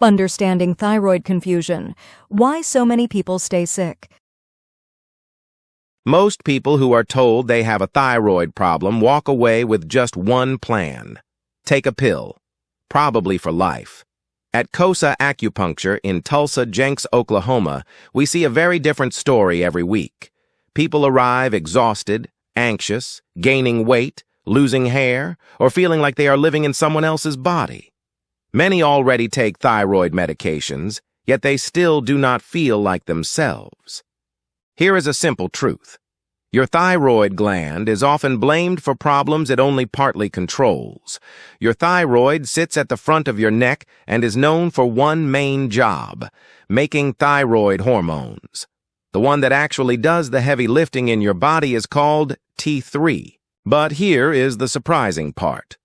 Understanding thyroid confusion. Why so many people stay sick. Most people who are told they have a thyroid problem walk away with just one plan. Take a pill, probably for life. At KOSA Acupuncture in Tulsa, Jenks, Oklahoma, we see a very different story every week. People arrive exhausted, anxious, gaining weight, losing hair, or feeling like they are living in someone else's body. Many already take thyroid medications, yet they still do not feel like themselves. Here is a simple truth. Your thyroid gland is often blamed for problems it only partly controls. Your thyroid sits at the front of your neck and is known for one main job, making thyroid hormones. The one that actually does the heavy lifting in your body is called T3. But here is the surprising part.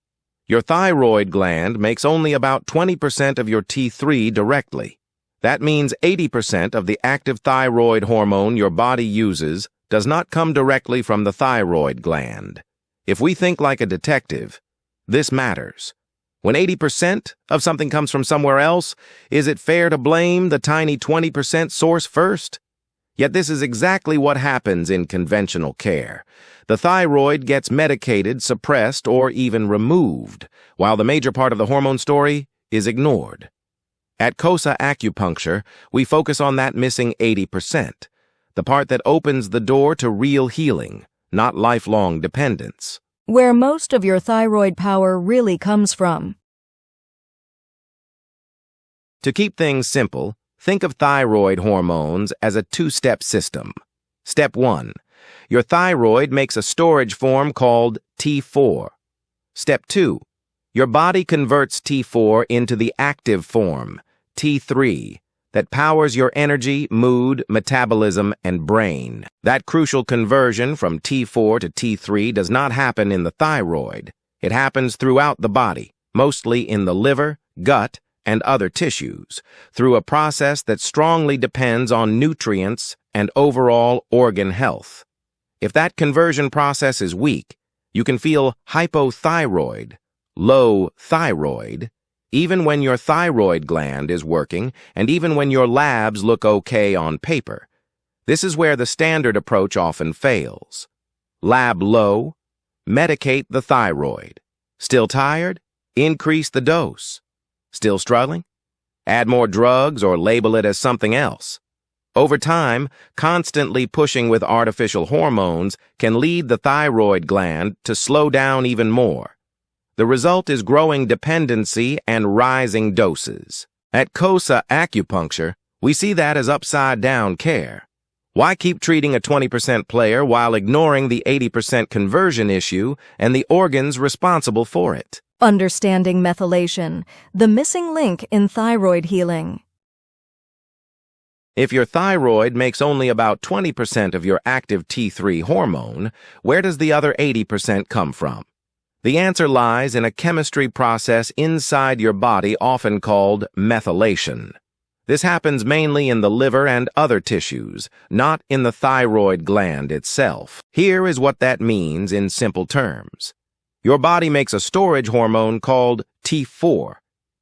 Your thyroid gland makes only about 20% of your T3 directly. That means 80% of the active thyroid hormone your body uses does not come directly from the thyroid gland. If we think like a detective, this matters. When 80% of something comes from somewhere else, is it fair to blame the tiny 20% source first? Yet this is exactly what happens in conventional care. The thyroid gets medicated, suppressed, or even removed, while the major part of the hormone story is ignored. At KOSA Acupuncture, we focus on that missing 80%, the part that opens the door to real healing, not lifelong dependence. Where most of your thyroid power really comes from. To keep things simple, think of thyroid hormones as a two-step system. Step 1. Your thyroid makes a storage form called T4. Step 2. Your body converts T4 into the active form, T3, that powers your energy, mood, metabolism, and brain. That crucial conversion from T4 to T3 does not happen in the thyroid. It happens throughout the body, mostly in the liver, gut, and other tissues, through a process that strongly depends on nutrients and overall organ health. If that conversion process is weak, you can feel hypothyroid, low thyroid, even when your thyroid gland is working and even when your labs look okay on paper. This is where the standard approach often fails. Lab low, medicate the thyroid. Still tired? Increase the dose. Still struggling? Add more drugs or label it as something else. Over time, constantly pushing with artificial hormones can lead the thyroid gland to slow down even more. The result is growing dependency and rising doses. At KOSA Acupuncture, we see that as upside-down care. Why keep treating a 20% player while ignoring the 80% conversion issue and the organs responsible for it? Understanding methylation, the missing link in thyroid healing. If your thyroid makes only about 20% of your active T3 hormone, where does the other 80% come from? The answer lies in a chemistry process inside your body often called methylation. This happens mainly in the liver and other tissues, not in the thyroid gland itself. Here is what that means in simple terms. Your body makes a storage hormone called T4.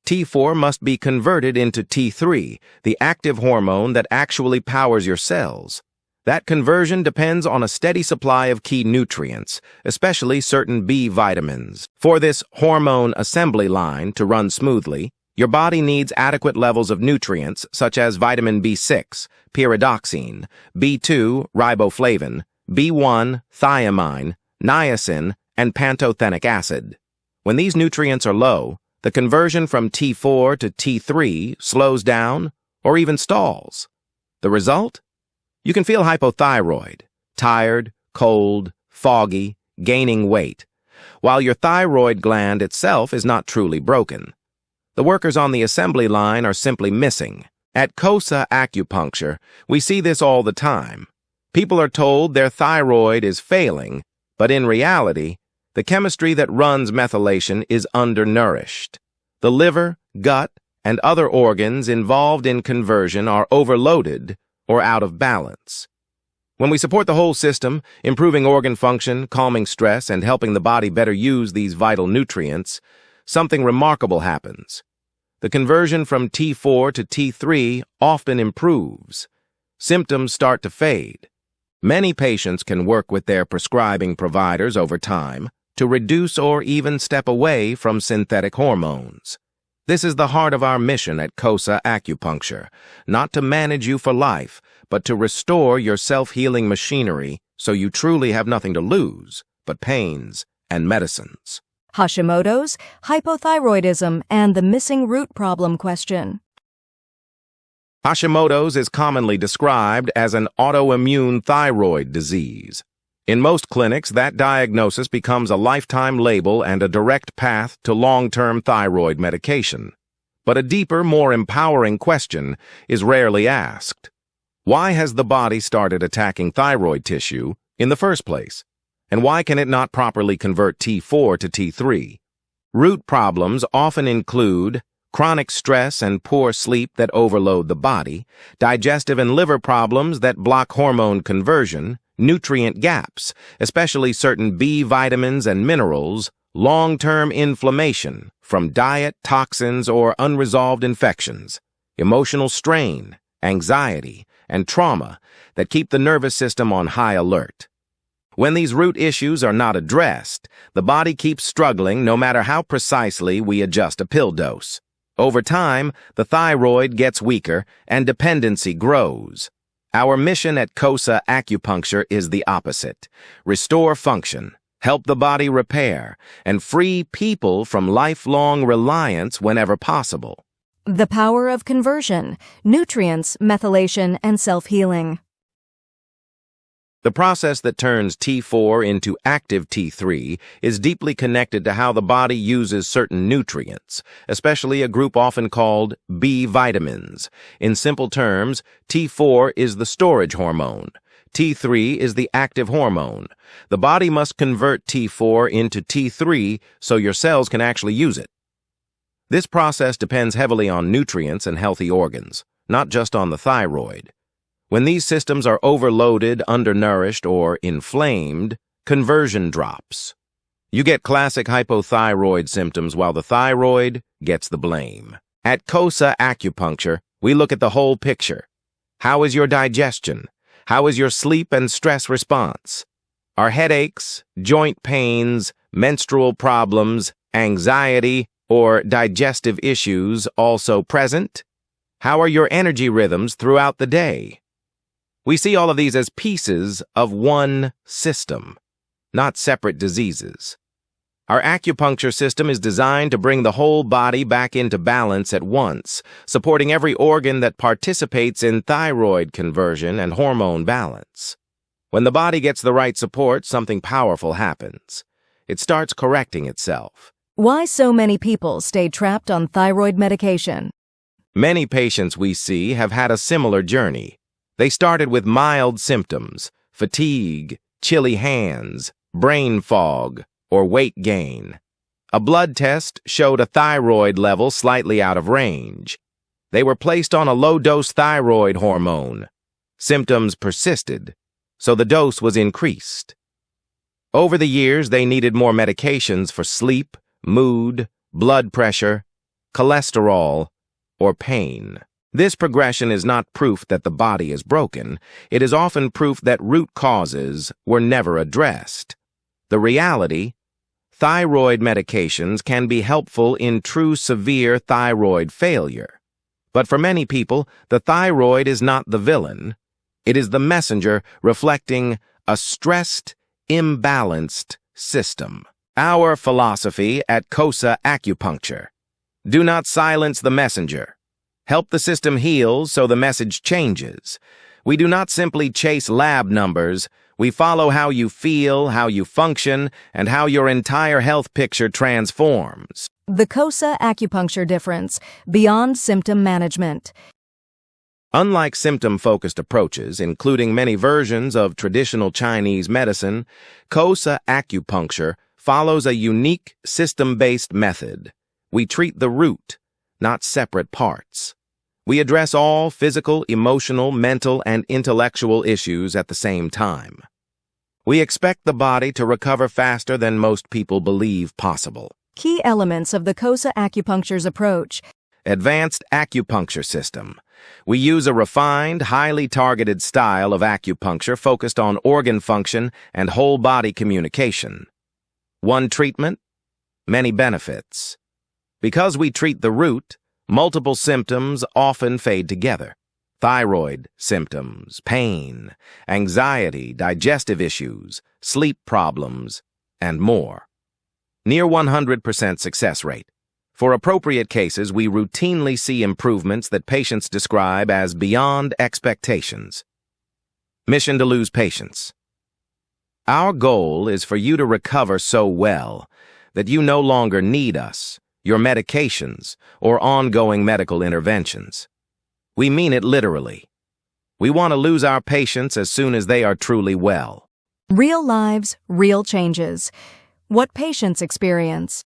T4 must be converted into T3, the active hormone that actually powers your cells. That conversion depends on a steady supply of key nutrients, especially certain B vitamins. For this hormone assembly line to run smoothly, your body needs adequate levels of nutrients such as vitamin B6, pyridoxine, B2, riboflavin, B1, thiamine, niacin, and pantothenic acid. When these nutrients are low, the conversion from T4 to T3 slows down or even stalls. The result? You can feel hypothyroid, tired, cold, foggy, gaining weight, while your thyroid gland itself is not truly broken. The workers on the assembly line are simply missing. At KOSA Acupuncture, we see this all the time. People are told their thyroid is failing, but in reality, the chemistry that runs methylation is undernourished. The liver, gut, and other organs involved in conversion are overloaded or out of balance. When we support the whole system, improving organ function, calming stress, and helping the body better use these vital nutrients, something remarkable happens. The conversion from T4 to T3 often improves. Symptoms start to fade. Many patients can work with their prescribing providers over time to reduce or even step away from synthetic hormones. This is the heart of our mission at KOSA Acupuncture, not to manage you for life, but to restore your self-healing machinery so you truly have nothing to lose but pains and medicines. Hashimoto's, hypothyroidism, and the missing root problem question. Hashimoto's is commonly described as an autoimmune thyroid disease. In most clinics, that diagnosis becomes a lifetime label and a direct path to long-term thyroid medication. But a deeper, more empowering question is rarely asked. Why has the body started attacking thyroid tissue in the first place? And why can it not properly convert T4 to T3? Root problems often include chronic stress and poor sleep that overload the body, digestive and liver problems that block hormone conversion, nutrient gaps, especially certain B vitamins and minerals, long-term inflammation from diet, toxins, or unresolved infections, emotional strain, anxiety, and trauma that keep the nervous system on high alert. When these root issues are not addressed, the body keeps struggling no matter how precisely we adjust a pill dose. Over time, the thyroid gets weaker and dependency grows. Our mission at KOSA Acupuncture is the opposite. Restore function, help the body repair, and free people from lifelong reliance whenever possible. The power of conversion, nutrients, methylation, and self-healing. The process that turns T4 into active T3 is deeply connected to how the body uses certain nutrients, especially a group often called B vitamins. In simple terms, T4 is the storage hormone. T3 is the active hormone. The body must convert T4 into T3 so your cells can actually use it. This process depends heavily on nutrients and healthy organs, not just on the thyroid. When these systems are overloaded, undernourished, or inflamed, conversion drops. You get classic hypothyroid symptoms while the thyroid gets the blame. At KOSA Acupuncture, we look at the whole picture. How is your digestion? How is your sleep and stress response? Are headaches, joint pains, menstrual problems, anxiety, or digestive issues also present? How are your energy rhythms throughout the day? We see all of these as pieces of one system, not separate diseases. Our acupuncture system is designed to bring the whole body back into balance at once, supporting every organ that participates in thyroid conversion and hormone balance. When the body gets the right support, something powerful happens. It starts correcting itself. Why so many people stay trapped on thyroid medication? Many patients we see have had a similar journey. They started with mild symptoms, fatigue, chilly hands, brain fog, or weight gain. A blood test showed a thyroid level slightly out of range. They were placed on a low-dose thyroid hormone. Symptoms persisted, so the dose was increased. Over the years, they needed more medications for sleep, mood, blood pressure, cholesterol, or pain. This progression is not proof that the body is broken. It is often proof that root causes were never addressed. The reality: thyroid medications can be helpful in true severe thyroid failure. But for many people, the thyroid is not the villain. It is the messenger reflecting a stressed, imbalanced system. Our philosophy at KOSA Acupuncture: do not silence the messenger. Help the system heal so the message changes. We do not simply chase lab numbers. We follow how you feel, how you function, and how your entire health picture transforms. The KOSA Acupuncture difference, beyond symptom management. Unlike symptom-focused approaches, including many versions of traditional Chinese medicine, KOSA Acupuncture follows a unique system-based method. We treat the root, not separate parts. We address all physical, emotional, mental, and intellectual issues at the same time. We expect the body to recover faster than most people believe possible. Key elements of the KOSA Acupuncture's approach. advanced acupuncture system. We use a refined, highly targeted style of acupuncture focused on organ function and whole-body communication. One treatment, many benefits. Because we treat the root, multiple symptoms often fade together. Thyroid symptoms, pain, anxiety, digestive issues, sleep problems, and more. Near 100% success rate. For appropriate cases, we routinely see improvements that patients describe as beyond expectations. Mission to lose patience. Our goal is for you to recover so well that you no longer need us, your medications, or ongoing medical interventions. We mean it literally. We want to lose our patients as soon as they are truly well. Real lives, real changes. What patients experience.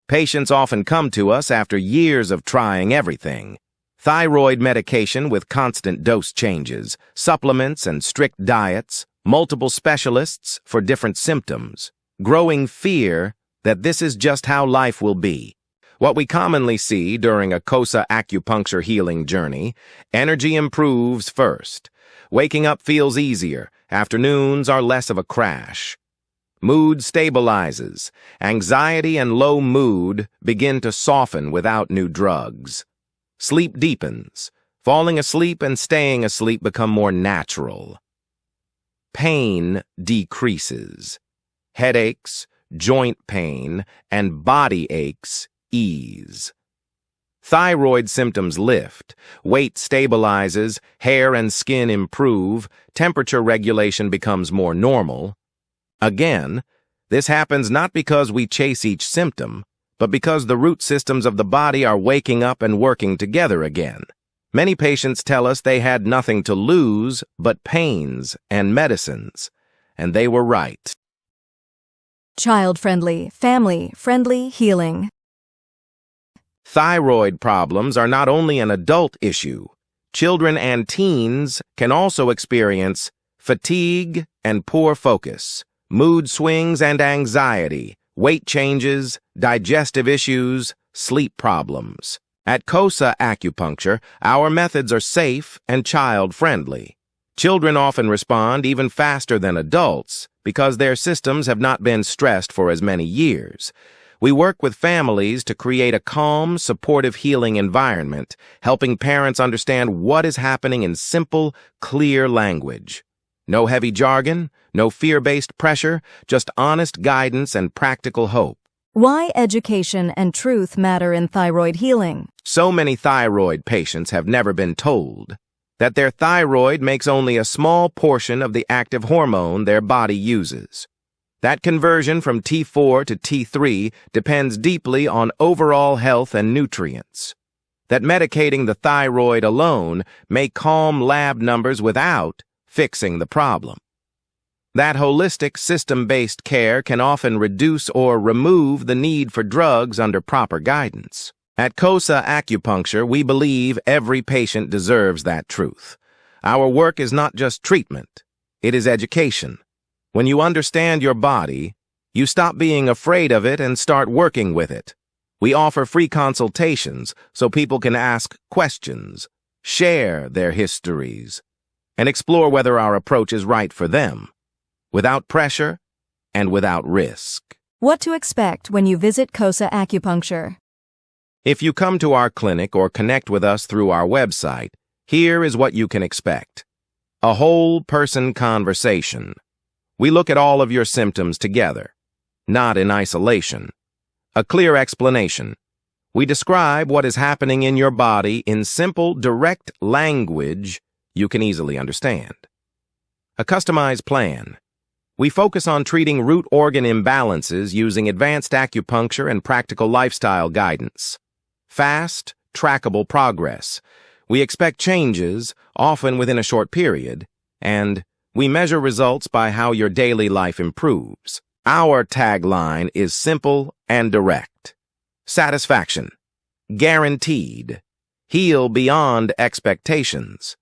Patients often come to us after years of trying everything. Thyroid medication with constant dose changes, supplements and strict diets, multiple specialists for different symptoms, growing fear that this is just how life will be. What we commonly see during a KOSA Acupuncture healing journey, energy improves first. Waking up feels easier. Afternoons are less of a crash. Mood stabilizes. Anxiety and low mood begin to soften without new drugs. Sleep deepens. Falling asleep and staying asleep become more natural. Pain decreases. Headaches, joint pain, and body aches ease. Thyroid symptoms lift, weight stabilizes, hair and skin improve, temperature regulation becomes more normal. Again, this happens not because we chase each symptom, but because the root systems of the body are waking up and working together again. Many patients tell us they had nothing to lose but pains and medicines, and they were right. Child-friendly, family-friendly healing. Thyroid problems are not only an adult issue. Children and teens can also experience fatigue and poor focus, mood swings and anxiety, weight changes, digestive issues, sleep problems. At KOSA Acupuncture, our methods are safe and child-friendly. Children often respond even faster than adults because their systems have not been stressed for as many years. We work with families to create a calm, supportive healing environment, helping parents understand what is happening in simple, clear language. No heavy jargon, no fear-based pressure, just honest guidance and practical hope. Why education and truth matter in thyroid healing. So many thyroid patients have never been told that their thyroid makes only a small portion of the active hormone their body uses. That conversion from T4 to T3 depends deeply on overall health and nutrients. That medicating the thyroid alone may calm lab numbers without fixing the problem. That holistic system-based care can often reduce or remove the need for drugs under proper guidance. At KOSA Acupuncture, we believe every patient deserves that truth. Our work is not just treatment, it is education. When you understand your body, you stop being afraid of it and start working with it. We offer free consultations so people can ask questions, share their histories, and explore whether our approach is right for them, without pressure and without risk. What to expect when you visit KOSA Acupuncture. If you come to our clinic or connect with us through our website, here is what you can expect. A whole-person conversation. We look at all of your symptoms together, not in isolation. A clear explanation. We describe what is happening in your body in simple, direct language you can easily understand. A customized plan. We focus on treating root organ imbalances using advanced acupuncture and practical lifestyle guidance. Fast, trackable progress. We expect changes, often within a short period, and we measure results by how your daily life improves. Our tagline is simple and direct. Satisfaction. Guaranteed. Heal beyond expectations.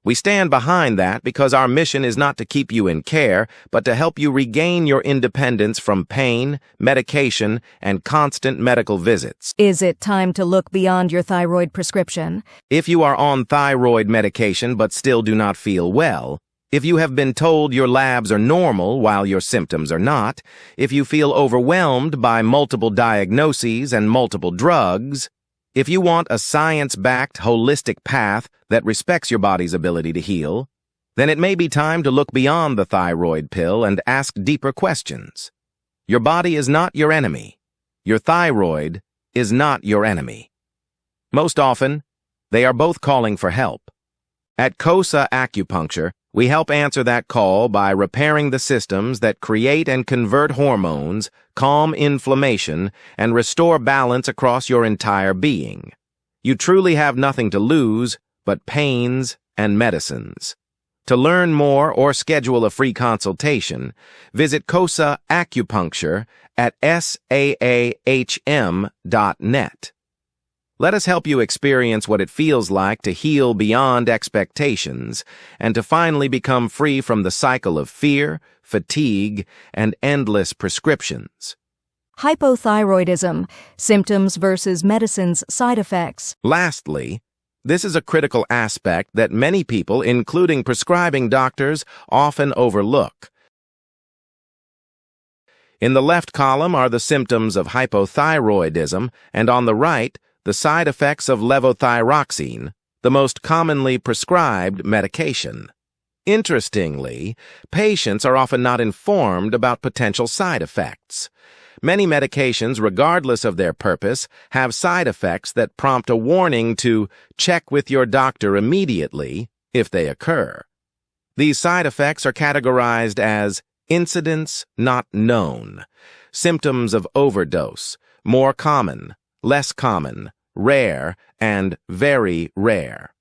We stand behind that because our mission is not to keep you in care, but to help you regain your independence from pain, medication, and constant medical visits. Is it time to look beyond your thyroid prescription? If you are on thyroid medication but still do not feel well, if you have been told your labs are normal while your symptoms are not, if you feel overwhelmed by multiple diagnoses and multiple drugs, if you want a science-backed, holistic path that respects your body's ability to heal, then it may be time to look beyond the thyroid pill and ask deeper questions. Your body is not your enemy. Your thyroid is not your enemy. Most often, they are both calling for help. At KOSA Acupuncture, we help answer that call by repairing the systems that create and convert hormones, calm inflammation, and restore balance across your entire being. You truly have nothing to lose but pains and medicines. To learn more or schedule a free consultation, visit KOSA Acupuncture at saahm.net. Let us help you experience what it feels like to heal beyond expectations and to finally become free from the cycle of fear, fatigue, and endless prescriptions. Hypothyroidism, symptoms versus medicine's side effects. Lastly, this is a critical aspect that many people, including prescribing doctors, often overlook. In the left column are the symptoms of hypothyroidism, and on the right, the side effects of levothyroxine, the most commonly prescribed medication. Interestingly, patients are often not informed about potential side effects. Many medications, regardless of their purpose, have side effects that prompt a warning to check with your doctor immediately if they occur. These side effects are categorized as incidents not known, symptoms of overdose, more common, less common, rare, and very rare.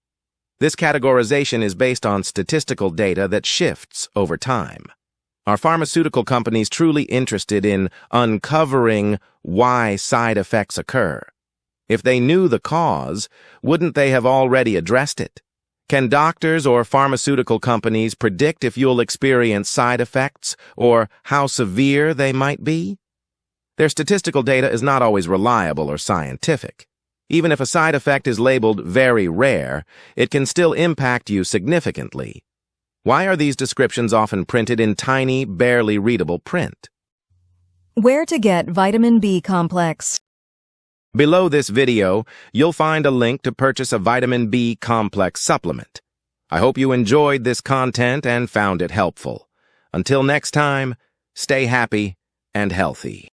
This categorization is based on statistical data that shifts over time. Are pharmaceutical companies truly interested in uncovering why side effects occur? If they knew the cause, wouldn't they have already addressed it? Can doctors or pharmaceutical companies predict if you'll experience side effects or how severe they might be? Their statistical data is not always reliable or scientific. Even if a side effect is labeled very rare, it can still impact you significantly. Why are these descriptions often printed in tiny, barely readable print? Where to get vitamin B complex. Below this video, you'll find a link to purchase a vitamin B complex supplement. I hope you enjoyed this content and found it helpful. Until next time, stay happy and healthy.